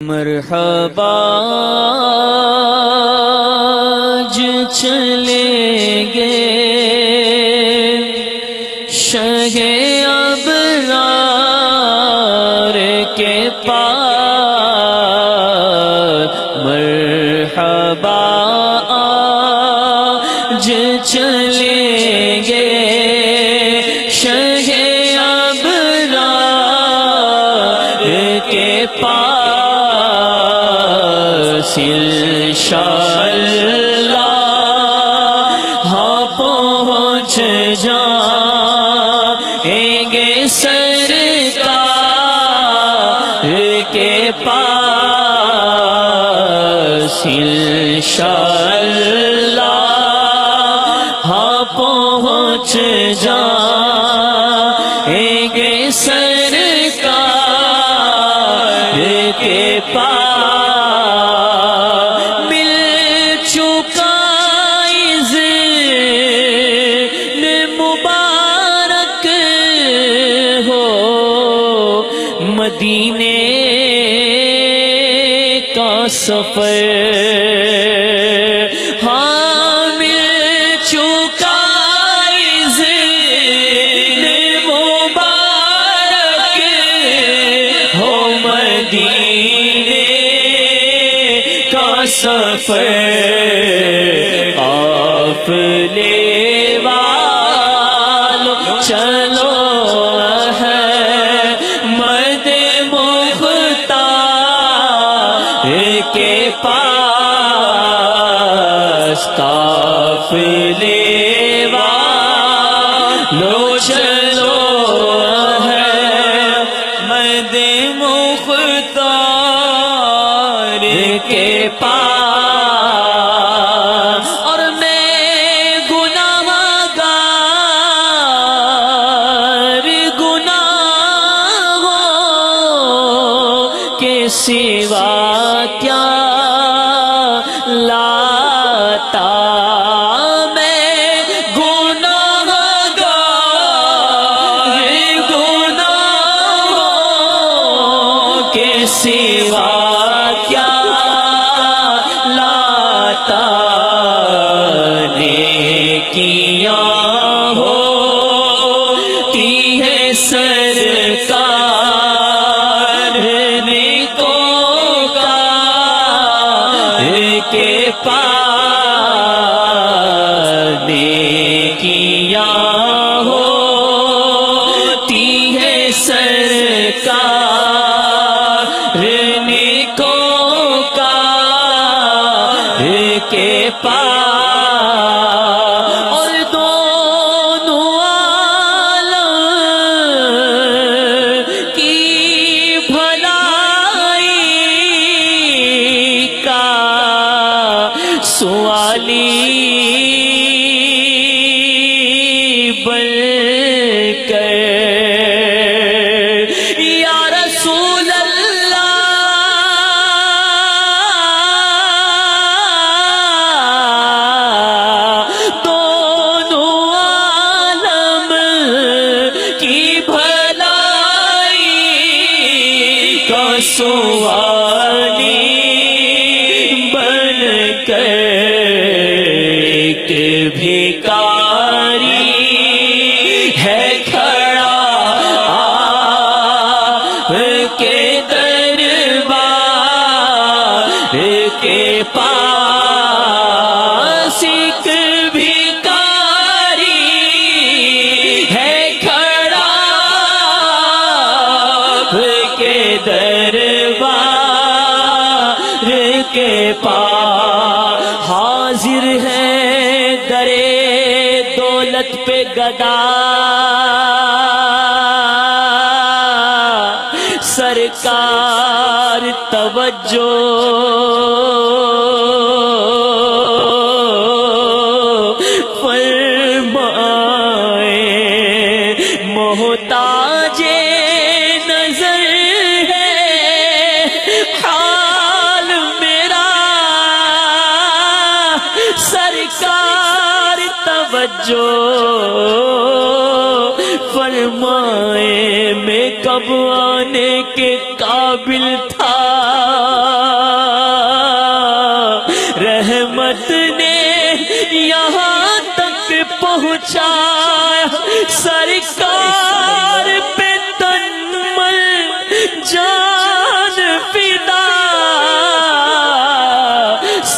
مرحبا آج چلیں گے شہ ابرار کے پاس، مرحبا آج چلیں گے شہ ابرار کے پاس، انشاءاللہ ہاں پہنچ جائیں گے سرکار کے پاس، انشاءاللہ ہاں پہنچ جائیں گے سرکار کے پاس۔ مدینے کا سفر ہاں مل چکا ذکر مبارک ہو، مدینے کا سفر قافلے والوں چلو کے پاس، قافلے والوں چلو ہے مد مختار کے پاس، اور میں گناہگار گناہوں کے سوا کیا لاتا، میں گناہگار گناہوں کے سوا کیا لاتا، نیکیاں ہوتی ہے سرکار کے پاس، نیکیاں ہوتی ہے سرکار نیکوکار کے پاس، اور دونوں عالم کی بھلائی کا سوالی بن کر یا رسول اللہ دونوں عالم کی بھلائی کا سوالی بن کر ایک بھکاری ہے کھڑا آپ کے دربار کے پاس، ایک بھکاری ہے کھڑا آپ کے دربار کے پاس، حاضر ہے درے دولت پہ گدا، سرکار توجہ فرمائیں، محتاج نظر ہے حال میرا، سرکار توجہ فرمائے، میں کب آنے کے قابل تھا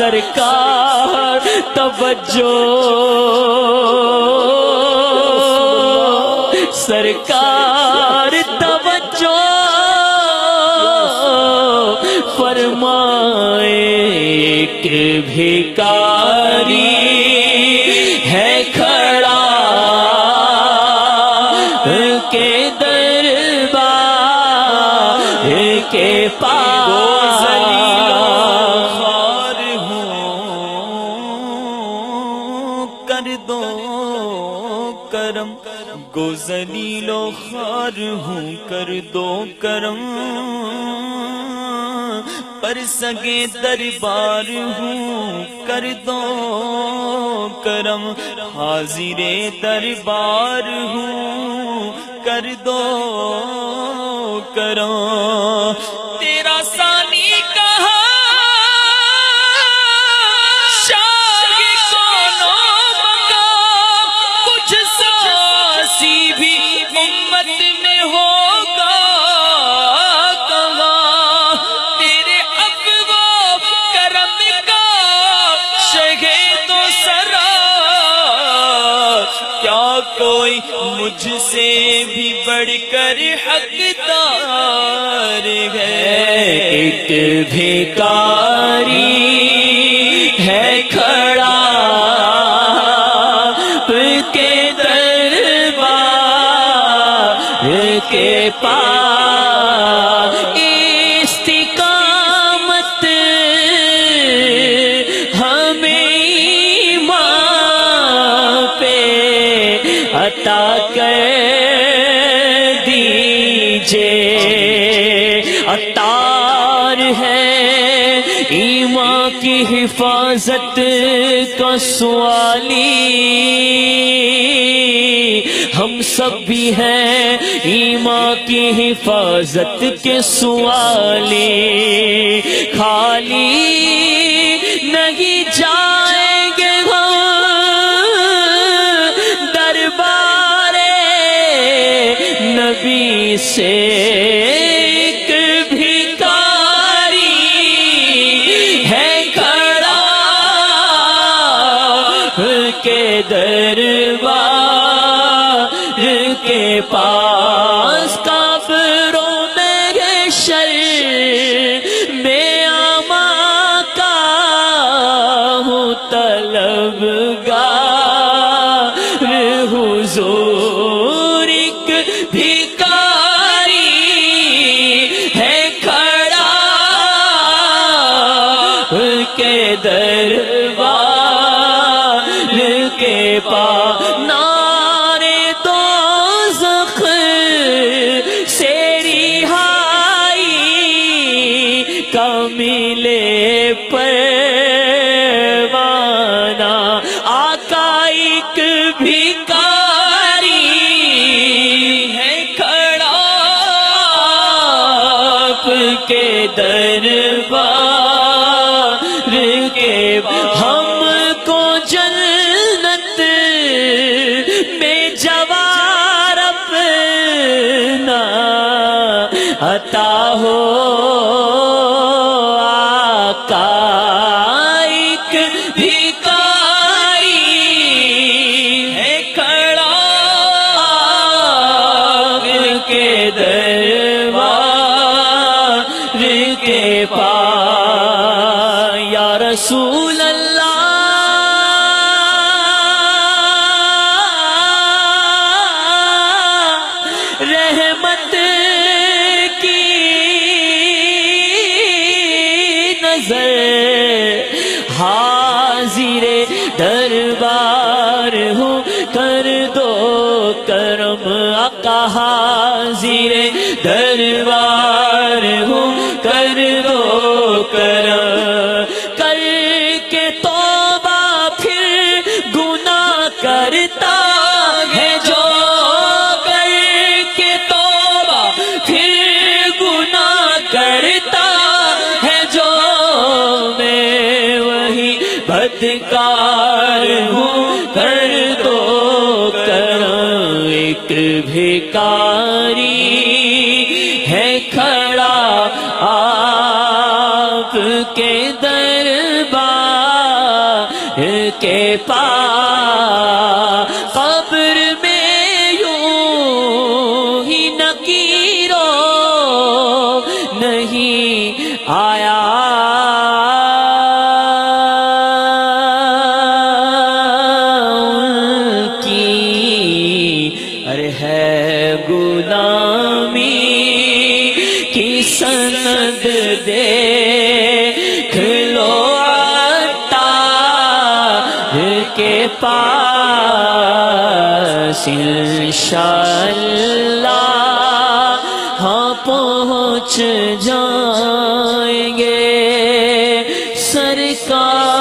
سرکار توجہ، سرکار توجہ فرمائے، ایک بھکاری ہے کھڑا کے دربار کے پاس، خوار ہوں کر دو کرم، گو ذلیل و خوار ہوں کر دو کرم، پر سگے دربار ہوں کر دو کرم، حاضر دربار ہوں کر دو کرم، تیرا ثانی کہاں شاہ کونو مقام، کچھ ساسی بھی امت میں ہوگا کہاں، تیرے افوا کرم کا شہید و سرا، کیا کوئی مجھ سے بھی بڑھ کر حقدار ہے، ایک بھکاری ہے کھڑا کے دربار کے پاس، استقامت ہمیں ایمان پہ عطا کر دیجئے، عطار ہے ایمان کی حفاظت کا سوالی، ہم سب بھی ہیں ایمان کی حفاظت کے سوالی، خالی نہیں جائیں گے ہم دربار نبی سے، ایک بھکاری ہے کھڑا کے دربار کے پاس، کافروں میں شر میں آما کا ہوں طلبگار، حضور ایک بھکاری ہے کھڑا کے دربار کے پاس، نعرے دوزخ سے رہائی کا ملے پروانہ، آقا ایک بھکاری ہے کھڑا آپ کے دربار کے، ہم کو جنت میں جوار اپنا عطا ہو، آقا ایک بھکاری ہے کھڑا کے دربار کے پاس، یا رسول اللہ رحمت کی نظر، حاضر دربار ہوں کر دو کرم، آقا حاضر دربار ہوں کر دو کرم، کر کے توبہ پھر گناہ کرتا ہے جو، کر کے توبہ پھر گناہ کرتا ہے جو، میں وہی بدکار ہوں کر دو کرم، ایک بھکاری ہے کھڑا آپ کے دربار کے پاس قبر میں یوں ہی نکیرو نہیں آیا ہے غلامی کی سند دیکھ لو عطار کے پاس انشاءاللہ ہاں پہنچ جائیں گے سرکار